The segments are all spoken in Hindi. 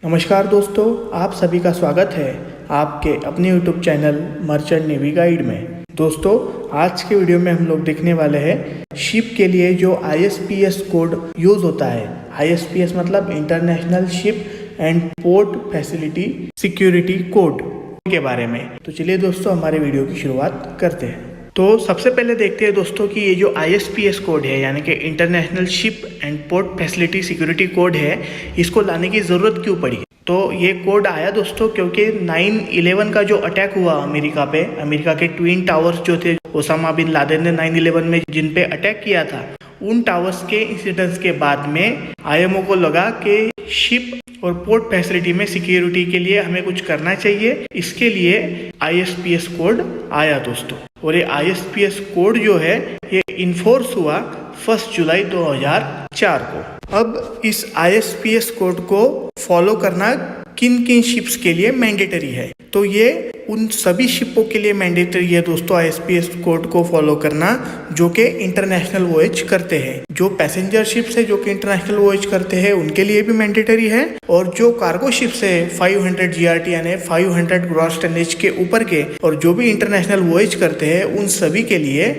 नमस्कार दोस्तों, आप सभी का स्वागत है आपके अपने YouTube channel merchant navy guide में। दोस्तों, आज के वीडियो में हम लोग देखने वाले हैं शिप के लिए जो ISPS कोड यूज़ होता है। ISPS मतलब international ship and port facility security code के बारे में। तो चलिए दोस्तों, हमारे वीडियो की शुरुआत करते हैं। तो सबसे पहले देखते हैं दोस्तों कि ये जो ISPS कोड है यानी कि international ship and port facility security code है, इसको लाने की ज़रूरत क्यों पड़ी। तो ये कोड आया दोस्तों क्योंकि 9/11 का जो अटैक हुआ अमेरिका पे, अमेरिका के ट्विन टावर्स जो थे, ओसामा बिन लादेन ने 9/11 में जिन पे अटैक किया था, उन टावर्स के इंसिडेंट्स के बाद में IMO को लगा कि शिप और पोर्ट फैसिलिटी में सिक्योरिटी के लिए हमें कुछ करना चाहिए। इसके लिए ISPS कोड आया दोस्तों। और ये ISPS कोड जो है ये इन्फोर्स हुआ 1 जुलाई 2004 को। अब इस ISPS कोड को फॉलो करना किन किन शिप्स के लिए मैंडेटरी है, तो ये उन सभी शिपों के लिए मैंडेटरी है दोस्तों ISPS कोड को फॉलो करना जो कि इंटरनेशनल वॉयज करते हैं। जो पैसेंजर शिप्स है जो कि इंटरनेशनल वॉयज करते हैं उनके लिए भी मैंडेटरी है, और जो कार्गो शिप्स है 500 GRT यानी 500 ग्रॉस टनेज के ऊपर के और जो भी इंटरनेशनल वॉयज करते हैं उन सभी के लिए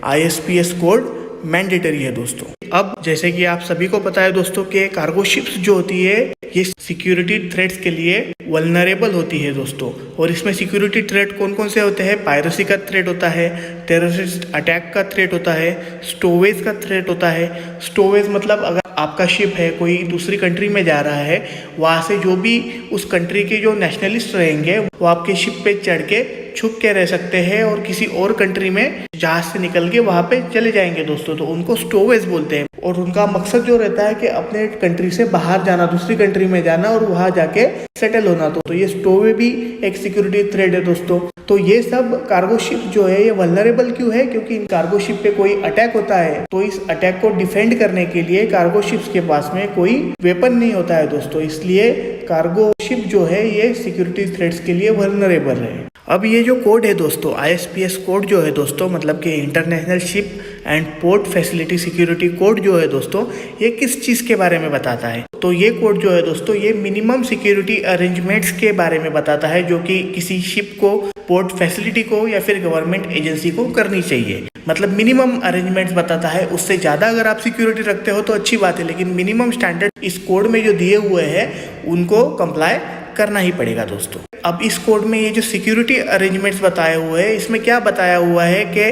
ISPS कोड मैंडेटरी है दोस्तों। अब जैसे कि आप सभी को पता है दोस्तों कि कार्गो शिप्स जो होती है ये सिक्योरिटी थ्रेट्स के लिए वल्नरेबल होती है दोस्तों। और इसमें सिक्योरिटी थ्रेट कौन कौन से होते हैं? पायरेसी का थ्रेट होता है, टेररिस्ट अटैक का थ्रेट होता है, स्टोवेज का थ्रेट होता है। स्टोवेज मतलब अगर आपका शिप है कोई दूसरी कंट्री में जा रहा है, वहाँ से जो भी उस कंट्री के जो नेशनलिस्ट रहेंगे वो आपके शिप पे चढ़ के छुप के रह सकते हैं और किसी और कंट्री में जहाज से निकल के वहाँ पे चले जाएंगे दोस्तों, तो उनको स्टोवेज बोलते हैं। और उनका मकसद जो रहता है कि अपने कंट्री से बाहर जाना, दूसरी कंट्री में जाना और वहाँ जाके सेटल होना। तो ये स्टोवे भी एक सिक्योरिटी थ्रेट है दोस्तों। तो ये सब कार्गो शिप जो है ये वल्नरेबल क्यों है? क्योंकि इन कार्गो शिप पे कोई अटैक होता है तो इस अटैक को डिफेंड करने के लिए कार्गो शिप्स के पास में कोई वेपन नहीं होता है दोस्तों, इसलिए कार्गो शिप जो है ये सिक्योरिटी थ्रेट्स के लिए वल्नरेबल है। अब ये जो कोड है दोस्तों ISPS कोड जो है दोस्तों, मतलब कि international ship and port facility security code जो है दोस्तों, ये किस चीज़ के बारे में बताता है? तो ये कोड जो है दोस्तों ये मिनिमम सिक्योरिटी अरेंजमेंट्स के बारे में बताता है जो कि किसी शिप को, पोर्ट फैसिलिटी को या फिर गवर्नमेंट एजेंसी को करनी चाहिए। मतलब मिनिमम अरेंजमेंट्स बताता है। उससे ज़्यादा अगर आप सिक्योरिटी रखते हो तो अच्छी बात है, लेकिन मिनिमम स्टैंडर्ड इस कोड में जो दिए हुए हैं उनको कंप्लाई करना ही पड़ेगा दोस्तों। अब इस कोड में ये जो सिक्योरिटी अरेंजमेंट्स बताए हुए हैं इसमें क्या बताया हुआ है कि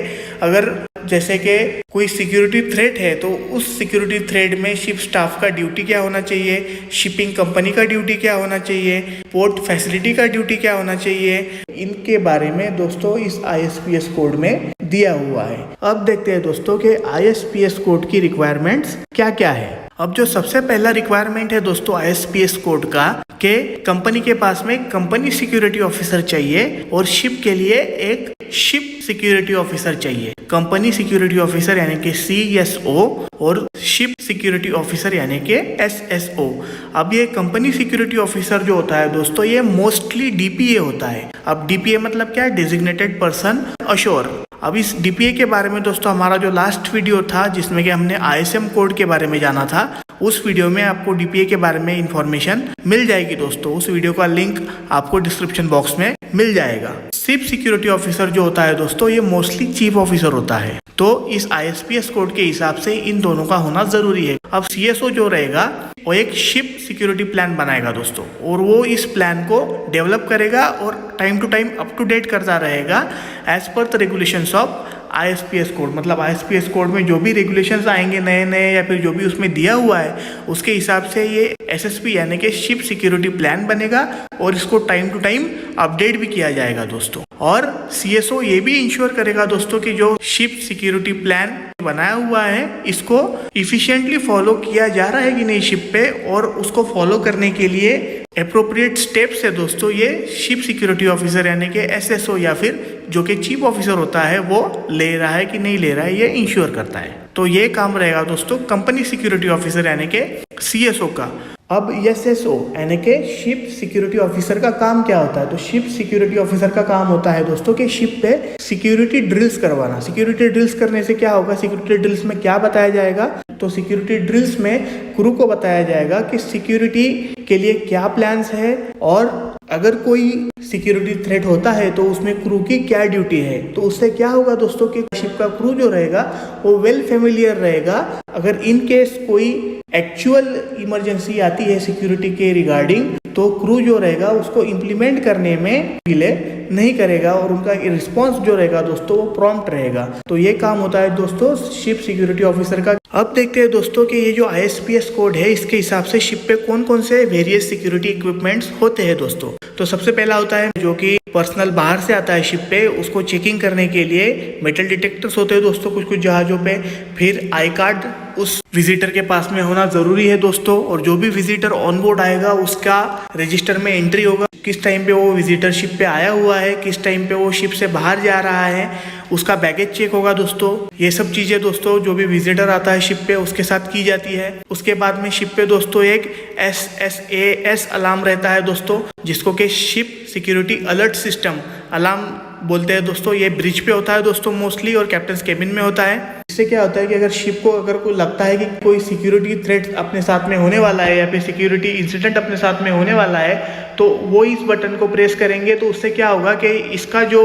अगर जैसे कि कोई सिक्योरिटी थ्रेट है तो उस सिक्योरिटी थ्रेट में शिप स्टाफ का ड्यूटी क्या होना चाहिए, शिपिंग कंपनी का ड्यूटी क्या होना चाहिए, पोर्ट फैसिलिटी का ड्यूटी क्या होना चाहिए, इनके बारे में दोस्तों इस ISPS कोड में दिया हुआ है। अब देखते हैं दोस्तों कि ISPS कोड की रिक्वायरमेंट्स क्या क्या है। अब जो सबसे पहला रिक्वायरमेंट है दोस्तों ISPS कोड का कि कंपनी के पास में कंपनी सिक्योरिटी ऑफिसर चाहिए और शिप के लिए एक शिप सिक्योरिटी ऑफिसर चाहिए। कंपनी सिक्योरिटी ऑफिसर यानी कि CSO और शिप सिक्योरिटी ऑफिसर यानी कि SSO। अब ये कंपनी सिक्योरिटी ऑफिसर जो होता है दोस्तों ये मोस्टली DPA होता है। अब DPA मतलब क्या है? Designated person assure. अब इस DPA के बारे में दोस्तों हमारा जो लास्ट वीडियो था जिसमें कि हमने ISM कोड के बारे में जाना था, उस वीडियो में आपको DPA के बारे में इंफॉर्मेशन मिल जाएगी दोस्तों। उस वीडियो का लिंक आपको डिस्क्रिप्शन बॉक्स में मिल जाएगा। शिप सिक्योरिटी ऑफिसर जो होता है दोस्तों ये मोस्टली चीफ ऑफिसर होता है, तो इस ISPS कोड के हिसाब से इन दोनों का होना जरूरी है। अब CSO जो रहेगा वो एक शिप सिक्योरिटी प्लान बनाएगा दोस्तों, और वो इस प्लान को डेवलप करेगा और time to time up to date करता रहेगा एज पर the regulations of ISPS code. मतलब ISPS कोड में जो भी रेगुलेशंस आएंगे नए नए या फिर जो भी उसमें दिया हुआ है उसके हिसाब से ये SSP यानी कि शिप सिक्योरिटी प्लान बनेगा और इसको टाइम टू टाइम अपडेट भी किया जाएगा दोस्तों। और CSO ये भी इंश्योर करेगा दोस्तों कि जो शिप सिक्योरिटी प्लान बनाया हुआ है इसको इफिशिएंटली फॉलो किया जा रहा है कि नहीं शिप पे, और उसको फॉलो करने के लिए एप्रोप्रिएट स्टेप्स है दोस्तों ये शिप सिक्योरिटी ऑफिसर यानी कि SSO या फिर जो कि चीफ ऑफिसर होता है वो ले रहा है कि नहीं ले रहा है, ये इंश्योर करता है। तो ये काम रहेगा दोस्तों कंपनी सिक्योरिटी ऑफिसर यानी कि CSO का। अब SSO यानी कि शिप सिक्योरिटी ऑफिसर का काम क्या होता है? तो शिप सिक्योरिटी ऑफिसर का काम होता है दोस्तों कि शिप पे सिक्योरिटी ड्रिल्स करवाना। सिक्योरिटी ड्रिल्स करने से क्या होगा? सिक्योरिटी ड्रिल्स में क्या बताया जाएगा? तो सिक्योरिटी ड्रिल्स में क्रू को बताया जाएगा कि सिक्योरिटी के लिए क्या प्लान्स है और अगर कोई सिक्योरिटी थ्रेट होता है तो उसमें क्रू की क्या ड्यूटी है। तो उससे क्या होगा दोस्तों कि शिप का क्रू जो रहेगा वो वेल फेमिलियर रहेगा। अगर इन केस कोई एक्चुअल इमरजेंसी आती है सिक्योरिटी के रिगार्डिंग तो क्रू जो रहेगा उसको इम्प्लीमेंट करने में डिले नहीं करेगा और उनका रिस्पॉन्स जो रहेगा दोस्तों वो प्रॉम्प्ट रहेगा। तो ये काम होता है दोस्तों शिप सिक्योरिटी ऑफिसर का। अब देखते हैं दोस्तों कि ये जो ISPS कोड है इसके हिसाब से शिप पे कौन कौन से वेरियस सिक्योरिटी इक्विपमेंट्स होते हैं दोस्तों। तो सबसे पहला होता है जो कि पर्सनल बाहर से आता है शिप पे, उसको चेकिंग करने के लिए मेटल डिटेक्टर्स होते हैं दोस्तों कुछ कुछ जहाजों पे। फिर आई कार्ड उस विजिटर के पास में होना जरूरी है दोस्तों, और जो भी विजिटर ऑन बोर्ड आएगा उसका रजिस्टर में एंट्री होगा, किस टाइम पे वो विजिटर शिप पे आया हुआ है, किस टाइम पे वो शिप से बाहर जा रहा है, उसका बैगेज चेक होगा दोस्तों। ये सब चीजें दोस्तों जो भी विजिटर आता है शिप पे उसके साथ की जाती है। उसके बाद में शिप पे दोस्तों एक SSAS अलार्म रहता है दोस्तों, जिसको कि ship security alert system alarm बोलते हैं दोस्तों। ये ब्रिज पे होता है दोस्तों मोस्टली और कैप्टन केबिन में होता है। इससे क्या होता है कि अगर शिप को अगर कोई लगता है कि कोई सिक्योरिटी थ्रेट अपने साथ में होने वाला है या फिर सिक्योरिटी इंसिडेंट अपने साथ में होने वाला है तो वो इस बटन को प्रेस करेंगे। तो उससे क्या होगा कि इसका जो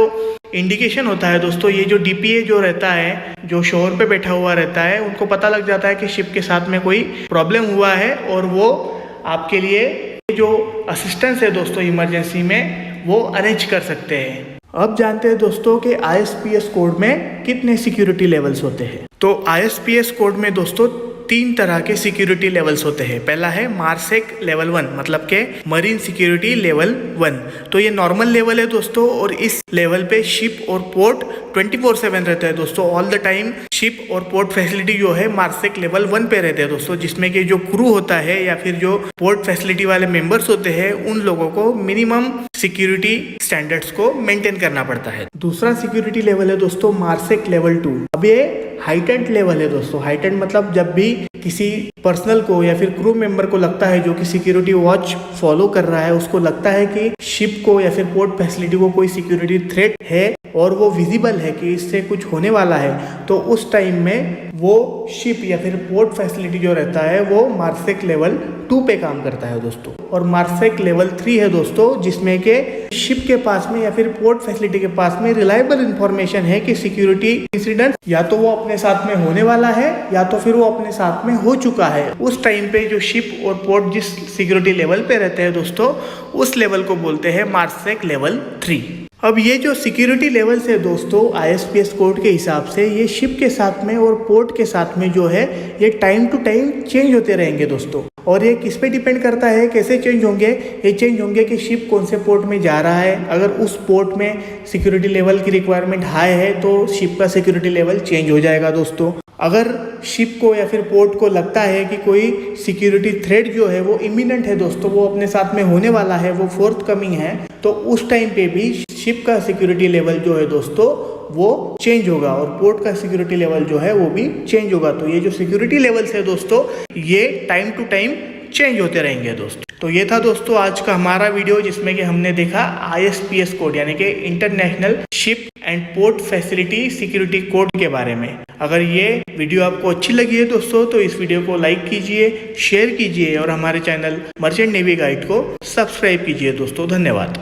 इंडिकेशन होता है दोस्तों, ये जो DPA जो रहता है जो शोर पे बैठा हुआ रहता है उनको पता लग जाता है कि शिप के साथ में कोई प्रॉब्लम हुआ है और वो आपके लिए जो असिस्टेंस है दोस्तों इमरजेंसी में वो अरेंज कर सकते हैं। अब जानते हैं दोस्तों कि ISPS कोड में कितने सिक्योरिटी लेवल्स होते हैं। तो ISPS कोड में दोस्तों 3 तरह के सिक्योरिटी लेवल्स होते हैं। पहला है मार्सेक लेवल 1 मतलब के मरीन सिक्योरिटी लेवल 1। तो ये नॉर्मल लेवल है दोस्तों और इस लेवल पे शिप और पोर्ट 24/7 रहते हैं दोस्तों। ऑल द टाइम शिप और पोर्ट फैसिलिटी जो है मार्सेक लेवल 1 पे रहते हैं दोस्तों, जिसमें कि जो क्रू होता है या फिर जो पोर्ट फैसिलिटी वाले मेंबर्स होते हैं उन लोगों को मिनिमम सिक्योरिटी स्टैंडर्ड्स को मेंटेन करना पड़ता है। दूसरा सिक्योरिटी लेवल है दोस्तों मार्सेक लेवल 2। अब ये हाइटेंड लेवल है दोस्तों। हाइटेंड मतलब जब भी किसी पर्सनल को या फिर क्रू मेंबर को लगता है जो कि सिक्योरिटी वॉच फॉलो कर रहा है, उसको लगता है कि शिप को या फिर पोर्ट फैसिलिटी को कोई सिक्योरिटी थ्रेट है और वो विजिबल है कि इससे कुछ होने वाला है, तो उस टाइम में वो शिप या फिर पोर्ट फैसिलिटी जो रहता है वो मार्सेक लेवल 2 पे काम करता है दोस्तों। और मार्सेक लेवल 3 है दोस्तों, जिसमें के शिप के पास में या फिर पोर्ट फैसिलिटी के पास में रिलायबल इंफॉर्मेशन है कि सिक्योरिटी इंसिडेंट या तो वो अपने साथ में होने वाला है या तो फिर वो अपने साथ में हो चुका है। उस टाइम पे जो शिप और पोर्ट जिस सिक्योरिटी लेवल पे रहते हैं दोस्तों उस लेवल को बोलते हैं मार्सेक लेवल 3। अब ये जो सिक्योरिटी लेवल्स है दोस्तों ISPS कोड के हिसाब से ये शिप के साथ में और पोर्ट के साथ में जो है ये टाइम टू टाइम चेंज होते रहेंगे दोस्तों। और ये किस पे डिपेंड करता है, कैसे चेंज होंगे? ये चेंज होंगे कि शिप कौन से पोर्ट में जा रहा है। अगर उस पोर्ट में सिक्योरिटी लेवल की रिक्वायरमेंट हाई है तो शिप का सिक्योरिटी लेवल चेंज हो जाएगा दोस्तों। अगर शिप को या फिर पोर्ट को लगता है कि कोई सिक्योरिटी थ्रेट जो है वो इमिनेंट है दोस्तों, वो अपने साथ में होने वाला है, वो फोर्थ कमिंग है, तो उस टाइम पे भी शिप का सिक्योरिटी लेवल जो है दोस्तों वो चेंज होगा और पोर्ट का सिक्योरिटी लेवल जो है वो भी चेंज होगा। तो ये जो सिक्योरिटी लेवल्स है दोस्तों ये टाइम टू टाइम चेंज होते रहेंगे दोस्तों। तो ये था दोस्तों आज का हमारा वीडियो जिसमें कि हमने देखा ISPS कोड यानी कि international ship and port facility security code के बारे में। अगर ये वीडियो आपको अच्छी लगी है दोस्तों तो इस वीडियो को लाइक कीजिए, शेयर कीजिए और हमारे चैनल मर्चेंट नेवी गाइड को सब्सक्राइब कीजिए दोस्तों। धन्यवाद।